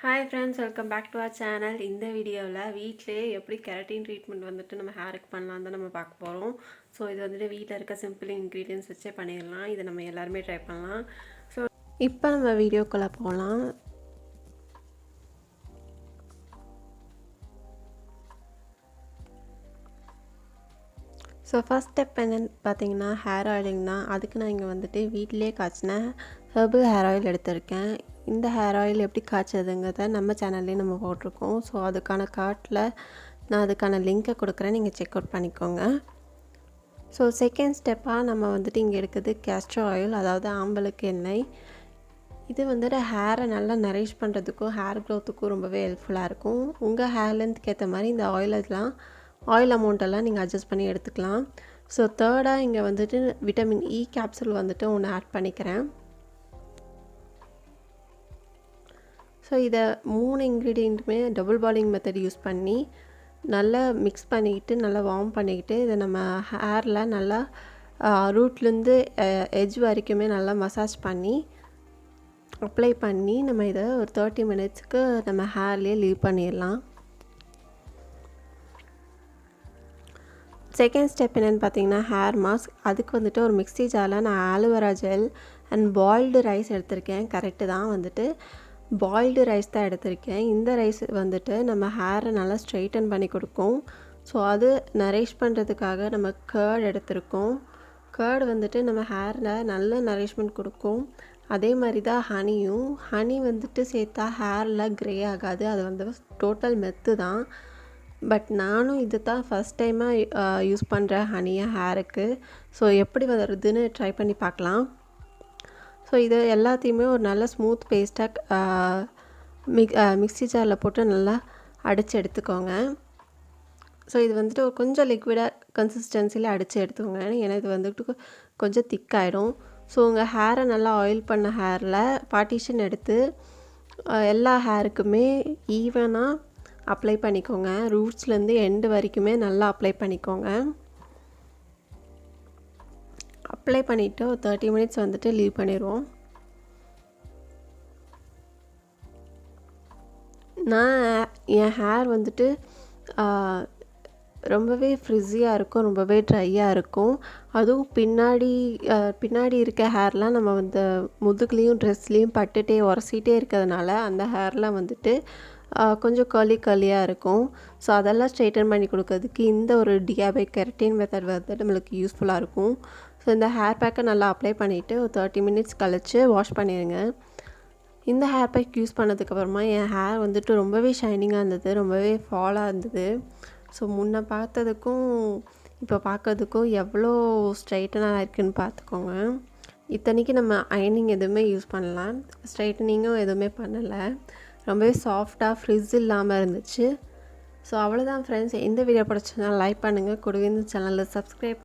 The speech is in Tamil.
Hi friends, welcome back to our channel. இந்த வீடியோவில் வீட்டிலே எப்படி கெரட்டின் ட்ரீட்மெண்ட் வந்துட்டு நம்ம ஹேருக்கு பண்ணலாம் தான் நம்ம பார்க்க போகிறோம். ஸோ இது வந்துட்டு வீட்டில் இருக்க சிம்பிள் இன்க்ரீடியன்ஸ் வச்சே பண்ணிடலாம். இதை நம்ம எல்லாருமே ட்ரை பண்ணலாம். ஸோ இப்போ நம்ம வீடியோக்குள்ளே போகலாம். ஸோ ஃபஸ்ட் ஸ்டெப் என்னென்னு பார்த்தீங்கன்னா ஹேர் ஆயிலிங் தான். அதுக்கு நான் இங்கே வந்துட்டு வீட்டிலே காய்ச்சின ஹெர்பல் ஹேர் ஆயில் எடுத்திருக்கேன். இந்த ஹேர் ஆயில் எப்படி காய்ச்சதுங்கிறத நம்ம சேனல்லேயே நம்ம போட்டிருக்கோம். ஸோ அதுக்கான கார்ட்டில் நான் அதுக்கான லிங்க்கை கொடுக்குறேன், நீங்கள் செக் அவுட் பண்ணிக்கோங்க. ஸோ செகண்ட் ஸ்டெப்பாக நம்ம வந்துட்டு இங்கே எடுக்குது கேஸ்ட்ரோ ஆயில், அதாவது ஆம்பலுக்கு எண்ணெய். இது வந்துட்டு ஹேரை நல்லா நரிஷ் பண்ணுறதுக்கும் ஹேர் க்ரோத்துக்கும் ரொம்பவே ஹெல்ப்ஃபுல்லாக இருக்கும். உங்கள் ஹேர் லென்த்துக்கு ஏற்ற மாதிரி இந்த ஆயில் அமௌண்ட்டெல்லாம் நீங்கள் அட்ஜஸ்ட் பண்ணி எடுத்துக்கலாம். ஸோ தேர்டாக இங்கே வந்துட்டு விட்டமின் இ கேப்சூல் வந்துட்டு ஒன்று ஆட் பண்ணிக்கிறேன். ஸோ இதை 3 இன்க்ரீடியண்ட்டுமே டபுள் பாயிலிங் மெத்தட் யூஸ் பண்ணி நல்லா மிக்ஸ் பண்ணிக்கிட்டு நல்லா வார்ம் பண்ணிக்கிட்டு இதை நம்ம ஹேரில் நல்லா ரூட்லேருந்து எட்ஜ் வரைக்குமே நல்லா மசாஜ் பண்ணி அப்ளை பண்ணி நம்ம இதை ஒரு 30 மினிட்ஸ்க்கு நம்ம ஹேர்லேயே லீவ் பண்ணிடலாம். செகண்ட் ஸ்டெப் என்னென்னு பார்த்தீங்கன்னா ஹேர் மாஸ்க். அதுக்கு வந்துட்டு ஒரு மிக்ஸி ஜாரில் நான் aloe vera gel and boiled rice எடுத்திருக்கேன். கரெக்டு தான், வந்துட்டு பாயில்டு ரைஸ் தான் எடுத்திருக்கேன். இந்த ரைஸ் வந்துட்டு நம்ம ஹேரை நல்லா ஸ்ட்ரெயிட்டன் பண்ணி கொடுக்கும். ஸோ அது நரிஷ் பண்ணுறதுக்காக நம்ம கர்ட் எடுத்திருக்கோம். கர்ட் வந்துட்டு நம்ம ஹேரில் நல்ல நரிஷ்மெண்ட் கொடுக்கும். அதே மாதிரி தான் ஹனி வந்துட்டு சேர்த்தா ஹேரில் க்ரே ஆகாது. அது வந்து டோட்டல் மெத்து தான். பட் நானும் இது தான் ஃபஸ்ட் டைமாக யூஸ் பண்ணுறேன் ஹனியை ஹேருக்கு. ஸோ எப்படி வருதுன்னு ட்ரை பண்ணி பார்க்கலாம். ஸோ இது எல்லாத்தையுமே ஒரு நல்ல ஸ்மூத் பேஸ்ட்டாக மிக்ஸி ஜாரில் போட்டு நல்லா அடித்து எடுத்துக்கோங்க. ஸோ இது வந்துட்டு கொஞ்சம் லிக்விடாக கன்சிஸ்டன்சியில் அடித்து எடுத்துக்கோங்க, ஏன்னா இது வந்துட்டு கொஞ்சம் திக்காயிடும். ஸோ உங்கள் ஹேரை நல்லா ஆயில் பண்ண ஹேரில் பார்ட்டிஷன் எடுத்து எல்லா ஹேருக்குமே ஈவனாக அப்ளை பண்ணிக்கோங்க. ரூட்ஸ்லேருந்து எண்டு வரைக்குமே நல்லா அப்ளை பண்ணிக்கோங்க. அப்ளை பண்ணிவிட்டு ஒரு 30 மினிட்ஸ் வந்துட்டு லீவ் பண்ணிடுவோம். நான் என் ஹேர் வந்துட்டு ரொம்பவே ஃப்ரிஸியாக இருக்கும், ரொம்பவே ட்ரையாக இருக்கும். அதுவும் பின்னாடி இருக்க ஹேர்லாம் நம்ம வந்து முதுகுலேயும் ட்ரெஸ்லேயும் பட்டுட்டே உரசிட்டே இருக்கிறதுனால அந்த ஹேர்லாம் வந்துட்டு கொஞ்சம் கர்லியாக இருக்கும். ஸோ அதெல்லாம் ஸ்ட்ரெயிட்டன் பண்ணி கொடுக்கறதுக்கு இந்த ஒரு DIYKERATINE மெத்தட் வந்து நம்மளுக்கு யூஸ்ஃபுல்லாக இருக்கும். ஸோ இந்த ஹேர் பேக்கை நல்லா அப்ளை பண்ணிவிட்டு ஒரு 30 மினிட்ஸ் கழித்து வாஷ் பண்ணிடுங்க. இந்த ஹேர் பேக் யூஸ் பண்ணதுக்கப்புறமா என் ஹேர் வந்துட்டு ரொம்பவே ஷைனிங்காக இருந்தது, ரொம்பவே ஃபாலாக இருந்தது. ஸோ முன்ன பார்த்ததுக்கும் இப்போ பார்க்கறதுக்கும் எவ்வளோ ஸ்ட்ரைட்டனாக இருக்குதுன்னு பார்த்துக்கோங்க. இத்தனைக்கு நம்ம அயனிங் எதுவுமே யூஸ் பண்ணல, ஸ்ட்ரைட்டனிங்கும் எதுவுமே பண்ணலை. ரொம்பவே சாஃப்டாக ஃப்ரிட்ஜ் இல்லாமல் இருந்துச்சு. ஸோ அவ்வளோதான் ஃப்ரெண்ட்ஸ். இந்த வீடியோ பிடிச்சதுனா லைக் பண்ணுங்கள், கூடவே இந்த சேனலில் சப்ஸ்கிரைப்